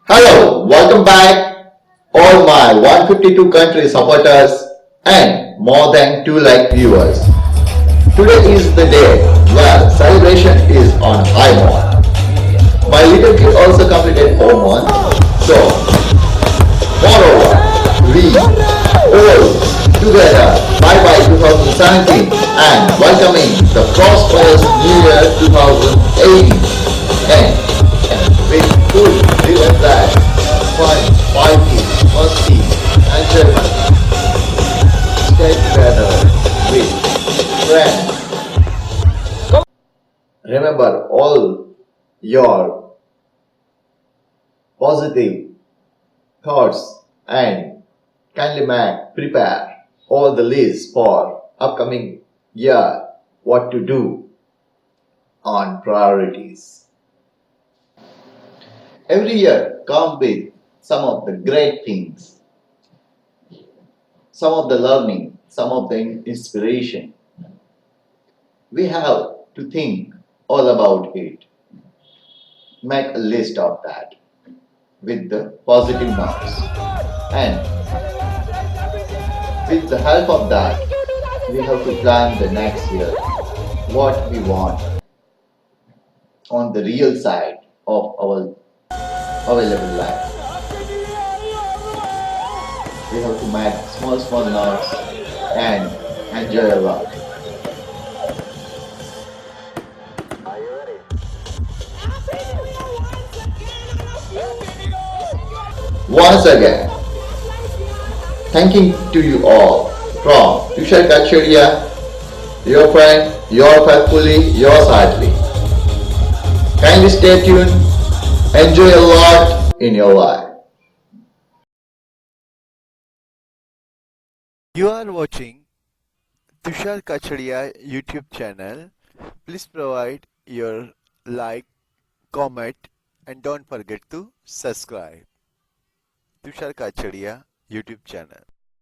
Hello, welcome back, all my 152 country supporters and more than 2 lakh viewers. Today is the day where celebration is on high mode. My little kid also completed 4 months, so moreover, we all together bye bye 2017 and welcoming the prosperous New Year 2018 and with full live that fun, party, musty, enjoyment. Stay together with friends. Remember all your positive thoughts and kindly prepare all the lists for upcoming year what to do on priorities. Every year come with some of the great things, some of the learning, some of the inspiration. We have to think all about it. Make a list of that with the positive notes. And with the help of that, we have to plan the next year what we want on the real side of our available life. We have to make small notes and enjoy a lot. Once again, thanking to you all from Tushar Kachhadiya, your friend, your faithfully, yours hardly. Kindly stay tuned, enjoy a lot in your life. You are watching Tushar Kachhadiya YouTube channel. Please provide your like, comment and don't forget to subscribe. Tushar Kachhadiya YouTube channel.